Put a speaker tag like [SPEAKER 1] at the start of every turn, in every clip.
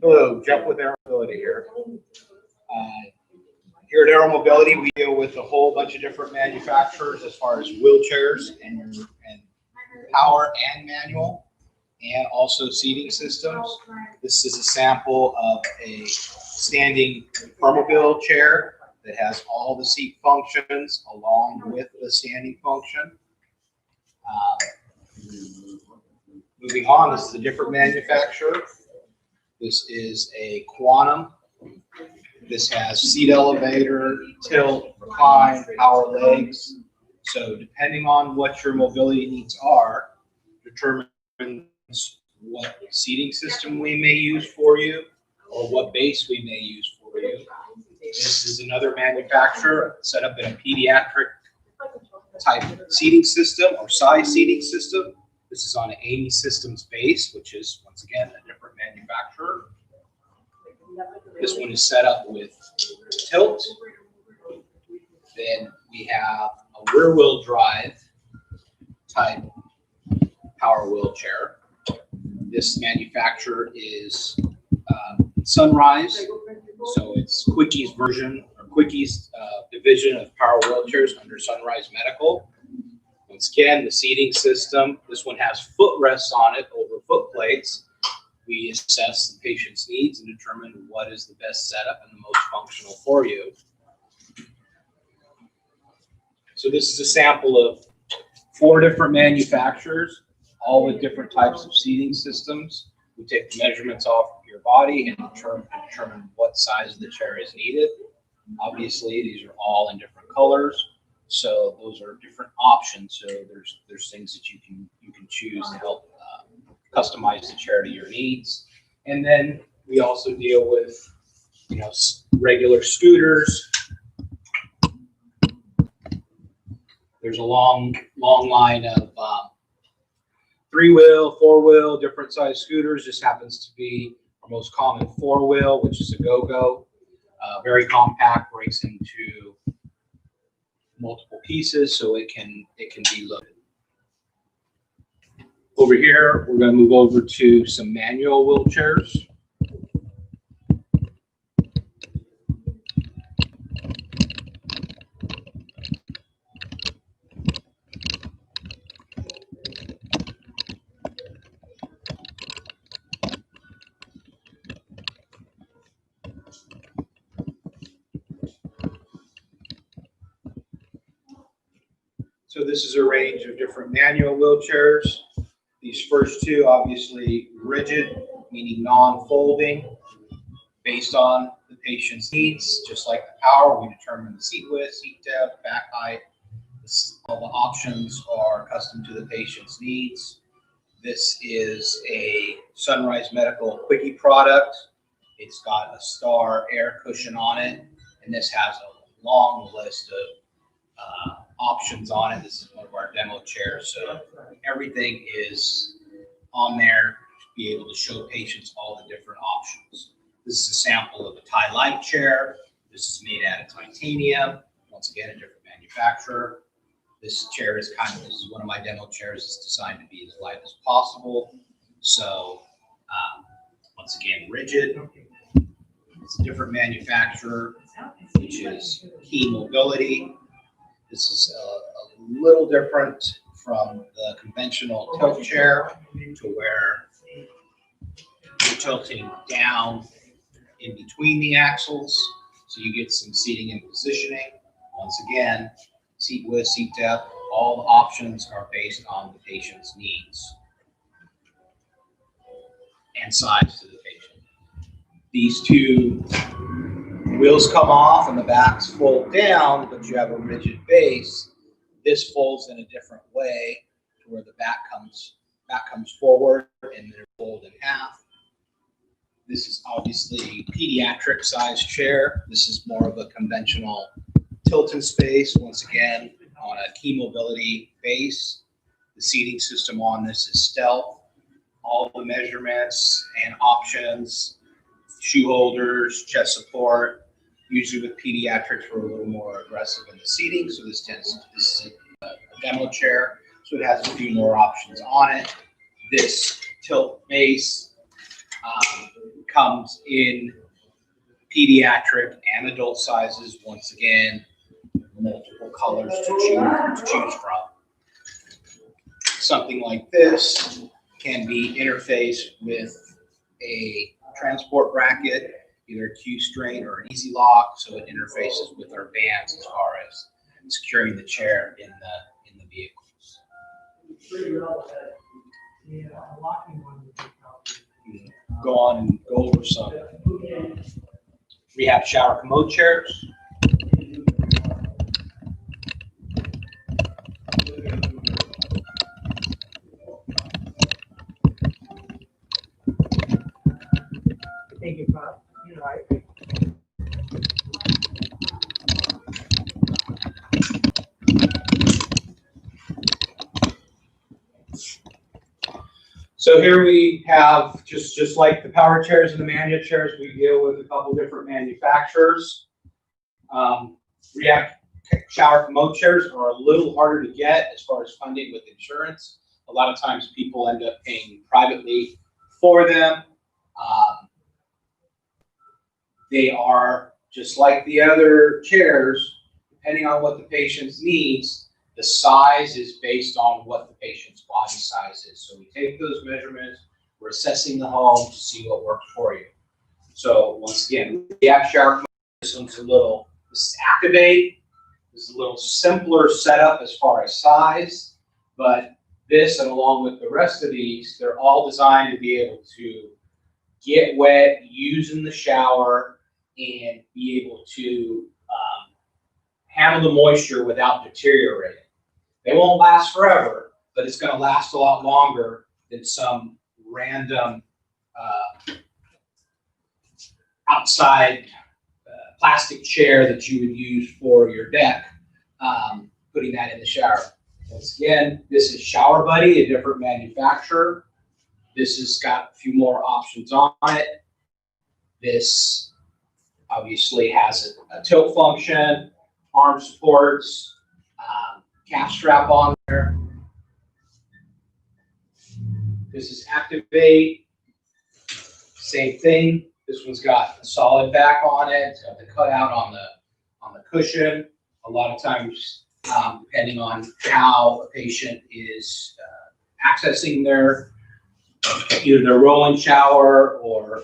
[SPEAKER 1] Hello, Jeff with Aero Mobility here. Here at Aero Mobility, we deal with a whole bunch of different manufacturers as far as wheelchairs and power and manual, and also seating systems. This is a sample of a standing permobil chair that has all the seat functions along with the standing function. Moving on, this is a different manufacturer. This is a Quantum. This has seat elevator, tilt, recline, power legs. So depending on what your mobility needs are, determines what seating system we may use for you or what base we may use for you. This is another manufacturer set up in a pediatric type seating system or size seating system. This is on an Amy Systems base, which is, once again, a different manufacturer. This one is set up with tilt. Then we have a rear wheel drive type power wheelchair. This manufacturer is Sunrise. So it's Quickie's version or Quickie's division of power wheelchairs under Sunrise Medical. Once again, the seating system, this one has footrests on it over foot plates. We assess the patient's needs and determine what is the best setup and the most functional for you. So this is a sample of 4 different manufacturers, all with different types of seating systems. We take the measurements off of your body and determine what size of the chair is needed. Obviously, these are all in different colors. So those are different options. So there's things that you can choose to help customize the chair to your needs. And then we also deal with regular scooters. There's a long line of 3-wheel, 4-wheel, different size scooters. This happens to be our most common 4-wheel, which is a go-go. Very compact, breaks into multiple pieces, so it can be loaded. Over here, we're going to move over to some manual wheelchairs. So this is a range of different manual wheelchairs. These first 2, obviously rigid, meaning non-folding, based on the patient's needs. Just like the power, we determine the seat width, seat depth, back height. All the options are custom to the patient's needs. This is a Sunrise Medical Quickie product. It's got a Star air cushion on it, and this has a long list of options on it. This is one of our demo chairs, so everything is on there to be able to show patients all the different options. This is a sample of a tie light chair. This is made out of titanium. Once again, a different manufacturer. This chair is this is one of my demo chairs. It's designed to be as light as possible. So once again, rigid. It's a different manufacturer, which is Key Mobility. This is a little different from the conventional tilt chair, to where you're tilting down in between the axles, so you get some seating and positioning. Once again, seat width, seat depth, all the options are based on the patient's needs and size to the patient. These 2 wheels come off and the backs fold down, but you have a rigid base. This folds in a different way, to where the back comes forward and then fold in half. This is obviously pediatric size chair. This is more of a conventional tilt in space. Once again, on a Key Mobility base. The seating system on this is Stealth. All the measurements and options, shoe holders, chest support. Usually with pediatrics, we're a little more aggressive in the seating, so this is a demo chair, so it has a few more options on it. This tilt base Comes in pediatric and adult sizes. Once again, multiple colors to choose from. Something like this can be interfaced with a transport bracket, either a Q-string or an easy lock, so it interfaces with our bands as far as securing the chair in the vehicles. Go on and go over some. We have shower commode chairs.
[SPEAKER 2] Thank you, Bob.
[SPEAKER 1] So here we have, just like the power chairs and the manual chairs, we deal with a couple different manufacturers. Shower commode chairs are a little harder to get as far as funding with insurance. A lot of times people end up paying privately for them. They are just like the other chairs, depending on what the patient's needs. The size is based on what the patient's body size is. So we take those measurements, we're assessing the home to see what works for you. So once again, we have shower commode. This one's this is Activate. This is a little simpler setup as far as size, but this and along with the rest of these, they're all designed to be able to get wet, use in the shower, and be able to handle the moisture without deteriorating. They won't last forever, but it's going to last a lot longer than some random outside plastic chair that you would use for your deck, putting that in the shower. Once again, this is Shower Buddy, a different manufacturer. This has got a few more options on it. This obviously has a tilt function, arm supports, cap strap on there. This is Activate, same thing. This one's got a solid back on it. It's got the cutout on the cushion. A lot of times, depending on how a patient is accessing either their rolling shower or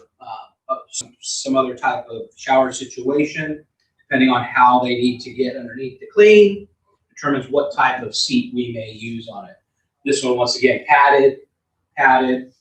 [SPEAKER 1] some other type of shower situation, depending on how they need to get underneath to clean, determines what type of seat we may use on it. This one, once again, padded, and